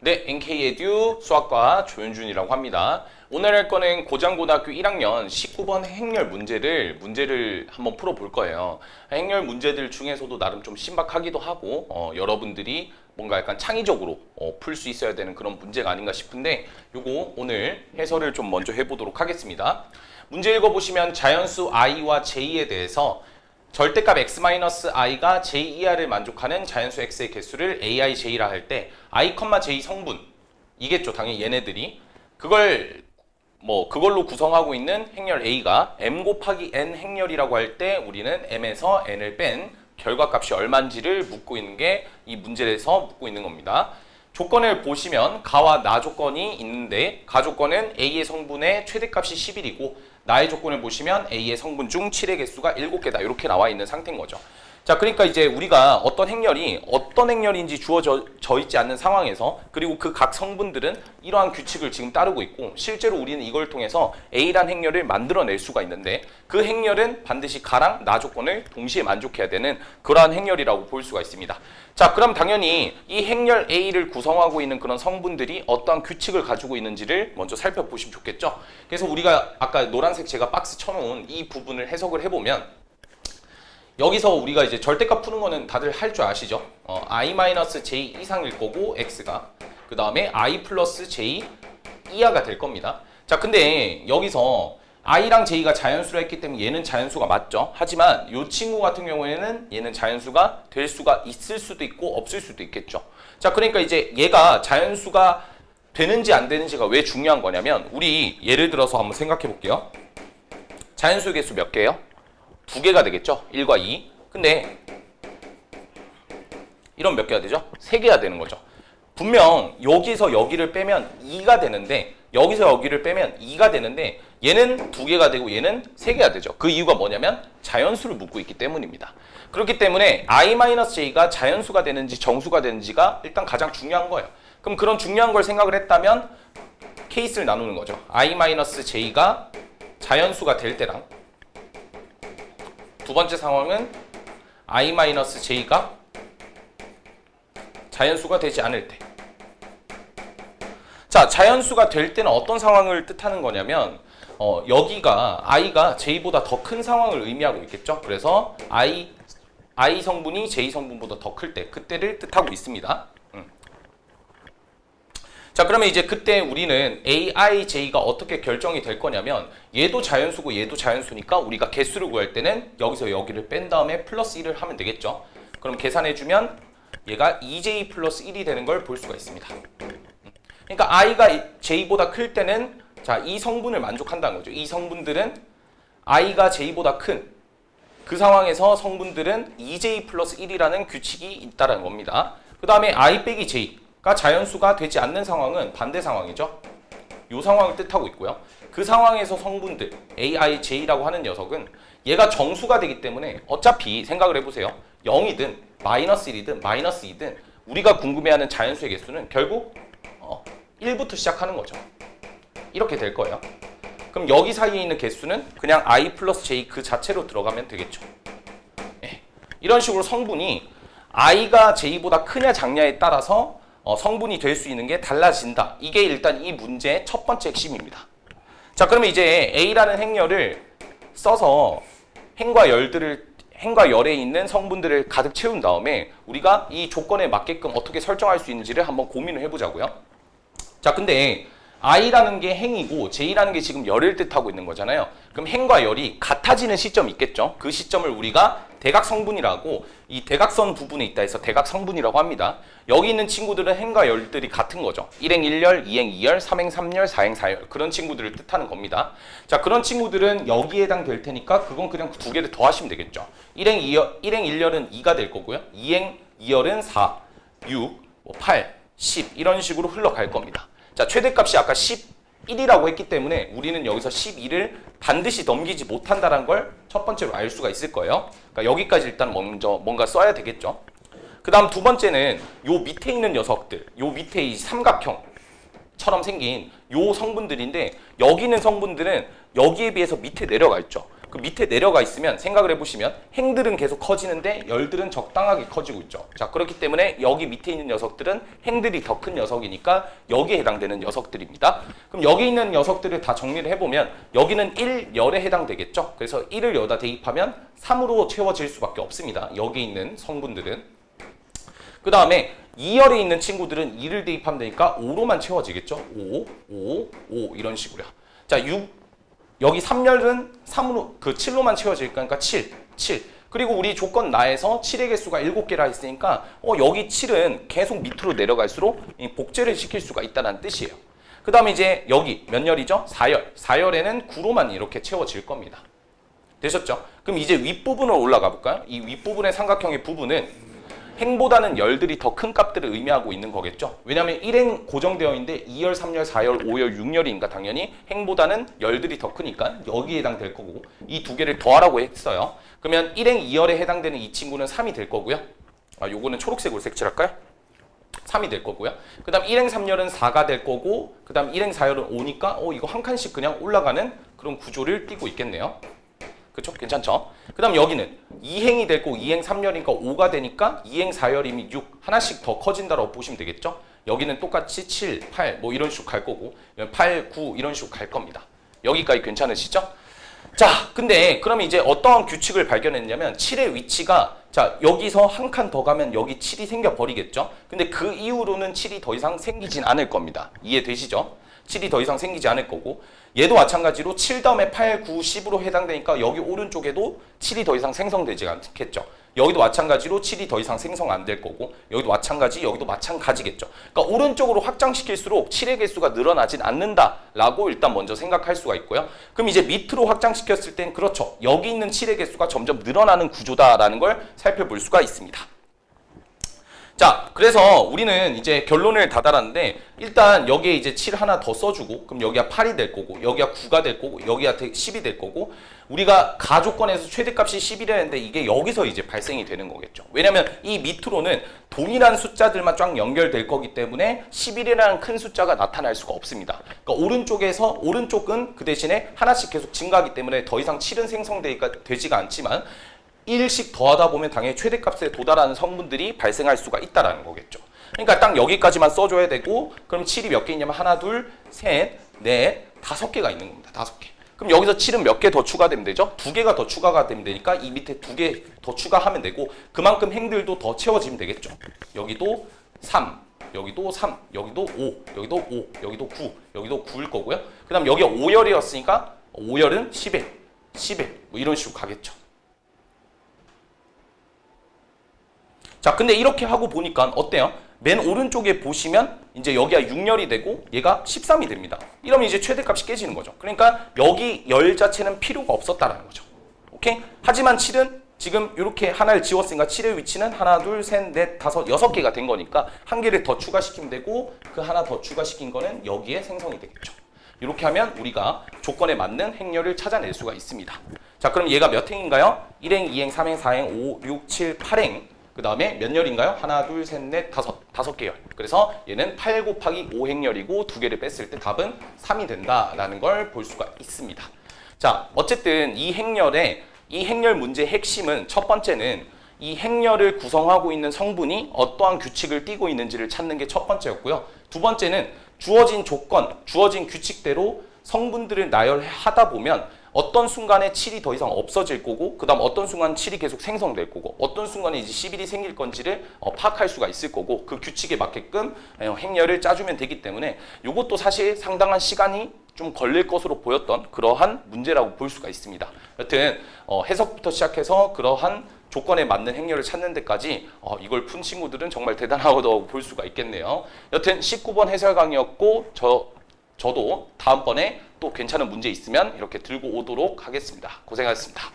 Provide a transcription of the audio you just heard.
네, NK에듀 수학과 조윤준이라고 합니다. 오늘 할 거는 고장고등학교 1학년 19번 행렬 문제를 한번 풀어볼 거예요. 행렬 문제들 중에서도 나름 좀 신박하기도 하고 여러분들이 뭔가 약간 창의적으로 풀 수 있어야 되는 그런 문제가 아닌가 싶은데 요거 오늘 해설을 좀 먼저 해보도록 하겠습니다. 문제 읽어보시면 자연수 i와 j에 대해서 절대값 x-i가 j 이하를 만족하는 자연수 x의 개수를 ai, j라 할 때 i, j 성분 이겠죠. 당연히 얘네들이 그걸로 구성하고 있는 행렬 a가 m 곱하기 n 행렬이라고 할 때 우리는 m에서 n을 뺀 결과값이 얼마인지를 묻고 있는 게 이 문제에서 묻고 있는 겁니다. 조건을 보시면 가와 나 조건이 있는데 가 조건은 a의 성분의 최대값이 11이고 나의 조건을 보시면 a의 성분 중 7의 개수가 7개다 이렇게 나와 있는 상태인 거죠. 자, 그러니까 이제 우리가 어떤 행렬인지 주어져 있지 않는 상황에서 그리고 그 각 성분들은 이러한 규칙을 지금 따르고 있고 실제로 우리는 이걸 통해서 A란 행렬을 만들어낼 수가 있는데 그 행렬은 반드시 가랑 나 조건을 동시에 만족해야 되는 그러한 행렬이라고 볼 수가 있습니다. 자, 그럼 당연히 이 행렬 A를 구성하고 있는 그런 성분들이 어떠한 규칙을 가지고 있는지를 먼저 살펴보시면 좋겠죠. 그래서 우리가 아까 노란색 제가 박스 쳐놓은 이 부분을 해석을 해보면 여기서 우리가 이제 절대값 푸는 거는 다들 할 줄 아시죠? i-j 이상일 거고 x가 그 다음에 i 플러스 j 이하가 될 겁니다. 자, 근데 여기서 i랑 j가 자연수라 했기 때문에 얘는 자연수가 맞죠. 하지만 이 친구 같은 경우에는 얘는 자연수가 될 수가 있을 수도 있고 없을 수도 있겠죠. 자, 그러니까 이제 얘가 자연수가 되는지 안 되는지가 왜 중요한 거냐면 우리 예를 들어서 한번 생각해 볼게요. 자연수 개수 몇 개예요? 2개가 되겠죠? 1과 2. 근데 이런 몇 개가 되죠? 3개가 되는 거죠. 분명 여기서 여기를 빼면 2가 되는데 여기서 여기를 빼면 2가 되는데 얘는 2개가 되고 얘는 3개가 되죠. 그 이유가 뭐냐면 자연수를 묻고 있기 때문입니다. 그렇기 때문에 i-j가 자연수가 되는지 정수가 되는지가 일단 가장 중요한 거예요. 그럼 그런 중요한 걸 생각을 했다면 케이스를 나누는 거죠. i-j가 자연수가 될 때랑 두 번째 상황은 i-j가 자연수가 되지 않을 때. 자, 자연수가 될 때는 어떤 상황을 뜻하는 거냐면 여기가 i가 j보다 더 큰 상황을 의미하고 있겠죠. 그래서 i 성분이 j 성분보다 더 클 때, 그때를 뜻하고 있습니다. 자, 그러면 이제 그때 우리는 AI, J가 어떻게 결정이 될 거냐면 얘도 자연수고 얘도 자연수니까 우리가 개수를 구할 때는 여기서 여기를 뺀 다음에 플러스 1을 하면 되겠죠. 그럼 계산해주면 얘가 2J 플러스 1이 되는 걸 볼 수가 있습니다. 그러니까 I가 J보다 클 때는 자, 이 성분을 만족한다는 거죠. 이 성분들은 I가 J보다 큰 그 상황에서 성분들은 2J 플러스 1이라는 규칙이 있다는 겁니다. 그 다음에 I 빼기 J 가 자연수가 되지 않는 상황은 반대 상황이죠. 이 상황을 뜻하고 있고요. 그 상황에서 성분들 AI, J라고 하는 녀석은 얘가 정수가 되기 때문에 어차피 생각을 해보세요. 0이든 마이너스 1이든 마이너스 2든 우리가 궁금해하는 자연수의 개수는 결국 1부터 시작하는 거죠. 이렇게 될 거예요. 그럼 여기 사이에 있는 개수는 그냥 I 플러스 J 그 자체로 들어가면 되겠죠. 이런 식으로 성분이 I가 J보다 크냐 작냐에 따라서 성분이 될 수 있는 게 달라진다. 이게 일단 이 문제의 첫 번째 핵심입니다. 자, 그러면 이제 A라는 행렬을 써서 행과 열에 있는 성분들을 가득 채운 다음에 우리가 이 조건에 맞게끔 어떻게 설정할 수 있는지를 한번 고민을 해보자고요. 자, 근데 I라는 게 행이고 J라는 게 지금 열을 뜻하고 있는 거잖아요. 그럼 행과 열이 같아지는 시점이 있겠죠. 그 시점을 우리가 대각성분이라고 이 대각선 부분에 있다 해서 대각성분이라고 합니다. 여기 있는 친구들은 행과 열들이 같은 거죠. 1행 1열, 2행 2열, 3행 3열, 4행 4열 그런 친구들을 뜻하는 겁니다. 자, 그런 친구들은 여기에 해당될 테니까 그건 그냥 두 개를 더하시면 되겠죠. 1행 1열은 2가 될 거고요. 2행 2열은 4, 6, 8, 10 이런 식으로 흘러갈 겁니다. 자, 최대값이 아까 11이라고 했기 때문에 우리는 여기서 12를 반드시 넘기지 못한다는 걸 첫 번째로 알 수가 있을 거예요. 그러니까 여기까지 일단 먼저 뭔가 써야 되겠죠. 그 다음 두 번째는 요 밑에 있는 녀석들, 요 밑에 이 삼각형처럼 생긴 요 성분들인데 여기 있는 성분들은 여기에 비해서 밑에 내려가 있죠. 그 밑에 내려가 있으면 생각을 해보시면 행들은 계속 커지는데 열들은 적당하게 커지고 있죠. 자, 그렇기 때문에 여기 밑에 있는 녀석들은 행들이 더 큰 녀석이니까 여기에 해당되는 녀석들입니다. 그럼 여기 있는 녀석들을 다 정리를 해보면 여기는 1열에 해당되겠죠. 그래서 1을 여기다 대입하면 3으로 채워질 수밖에 없습니다. 여기 있는 성분들은. 그 다음에 2열에 있는 친구들은 2를 대입하면 되니까 5로만 채워지겠죠. 5, 5, 5 이런 식으로요. 자, 6, 여기 3열은 3으로, 7로만 채워질 거니까 7, 7. 그리고 우리 조건 나에서 7의 개수가 7개라 했으니까 여기 7은 계속 밑으로 내려갈수록 복제를 시킬 수가 있다는 뜻이에요. 그 다음에 이제 여기 몇 열이죠? 4열. 4열에는 9로만 이렇게 채워질 겁니다. 되셨죠? 그럼 이제 윗부분으로 올라가 볼까요? 이 윗부분의 삼각형의 부분은 행보다는 열들이 더 큰 값들을 의미하고 있는 거겠죠. 왜냐하면 1행 고정되어 있는데 2열, 3열, 4열, 5열, 6열이니까 당연히 행보다는 열들이 더 크니까 여기에 해당될 거고 이 두 개를 더하라고 했어요. 그러면 1행, 2열에 해당되는 이 친구는 3이 될 거고요. 요거는 초록색으로 색칠할까요? 3이 될 거고요. 그 다음 1행, 3열은 4가 될 거고 그 다음 1행, 4열은 5니까 이거 한 칸씩 그냥 올라가는 그런 구조를 띠고 있겠네요. 그쵸? 괜찮죠? 그 다음 여기는 2행이 될 거고 2행 3열이니까 5가 되니까 2행 4열이면 6 하나씩 더 커진다라고 보시면 되겠죠? 여기는 똑같이 7, 8 뭐 이런 식으로 갈 거고 8, 9 이런 식으로 갈 겁니다. 여기까지 괜찮으시죠? 자, 근데 그러면 이제 어떠한 규칙을 발견했냐면 7의 위치가 자 여기서 한 칸 더 가면 여기 7이 생겨버리겠죠? 근데 그 이후로는 7이 더 이상 생기진 않을 겁니다. 이해되시죠? 7이 더 이상 생기지 않을 거고 얘도 마찬가지로 7 다음에 8, 9, 10으로 해당되니까 여기 오른쪽에도 7이 더 이상 생성되지 않겠죠. 여기도 마찬가지로 7이 더 이상 생성 안 될 거고 여기도 마찬가지, 여기도 마찬가지겠죠. 그러니까 오른쪽으로 확장시킬수록 7의 개수가 늘어나진 않는다라고 일단 먼저 생각할 수가 있고요. 그럼 이제 밑으로 확장시켰을 땐 그렇죠. 여기 있는 7의 개수가 점점 늘어나는 구조다라는 걸 살펴볼 수가 있습니다. 자, 그래서 우리는 이제 결론을 다달았는데 일단 여기에 이제 7 하나 더 써주고 그럼 여기가 8이 될 거고 여기가 9가 될 거고 여기가 10이 될 거고 우리가 가조건에서 최대값이 10이라는데 이게 여기서 이제 발생이 되는 거겠죠. 왜냐면 이 밑으로는 동일한 숫자들만 쫙 연결될 거기 때문에 11이라는 큰 숫자가 나타날 수가 없습니다. 그러니까 오른쪽은 그 대신에 하나씩 계속 증가하기 때문에 더 이상 7은 생성되지가 않지만 1씩 더하다 보면 당연히 최대값에 도달하는 성분들이 발생할 수가 있다는 거겠죠. 그러니까 딱 여기까지만 써줘야 되고 그럼 7이 몇 개 있냐면 하나, 둘, 셋, 넷, 5개가 있는 겁니다. 5개. 그럼 여기서 7은 몇 개 더 추가되면 되죠? 2개가 더 추가가 되면 되니까 이 밑에 2개 더 추가하면 되고 그만큼 행들도 더 채워지면 되겠죠. 여기도 3, 여기도 3, 여기도 5, 여기도 5, 여기도 9, 여기도 9일 거고요. 그 다음 여기가 5열이었으니까 5열은 10일, 10일 뭐 이런 식으로 가겠죠. 자, 근데 이렇게 하고 보니까 어때요? 맨 오른쪽에 보시면 이제 여기가 6열이 되고 얘가 13이 됩니다. 이러면 이제 최대값이 깨지는 거죠. 그러니까 여기 열 자체는 필요가 없었다라는 거죠. 오케이? 하지만 7은 지금 이렇게 하나를 지웠으니까 7의 위치는 하나, 둘, 셋, 넷, 다섯, 6개가 된 거니까 한 개를 더 추가시키면 되고 그 하나 더 추가시킨 거는 여기에 생성이 되겠죠. 이렇게 하면 우리가 조건에 맞는 행렬을 찾아낼 수가 있습니다. 자, 그럼 얘가 몇 행인가요? 1행, 2행, 3행, 4행, 5, 6, 7, 8행. 그 다음에 몇 열인가요? 하나, 둘, 셋, 넷, 다섯 개 열. 그래서 얘는 8 곱하기 5행열이고 두 개를 뺐을 때 답은 3이 된다라는 걸 볼 수가 있습니다. 자, 어쨌든 이 행렬 문제의 핵심은 첫 번째는 이 행렬을 구성하고 있는 성분이 어떠한 규칙을 띠고 있는지를 찾는 게 첫 번째였고요. 두 번째는 주어진 조건, 주어진 규칙대로 성분들을 나열하다 보면 어떤 순간에 7이 더 이상 없어질 거고 그 다음 어떤 순간 7이 계속 생성될 거고 어떤 순간에 이제 11이 생길 건지를 파악할 수가 있을 거고 그 규칙에 맞게끔 행렬을 짜주면 되기 때문에 이것도 사실 상당한 시간이 좀 걸릴 것으로 보였던 그러한 문제라고 볼 수가 있습니다. 여튼 해석부터 시작해서 그러한 조건에 맞는 행렬을 찾는 데까지 이걸 푼 친구들은 정말 대단하다고 볼 수가 있겠네요. 여튼 19번 해설 강의였고 저도 다음번에 또 괜찮은 문제 있으면 이렇게 들고 오도록 하겠습니다. 고생하셨습니다.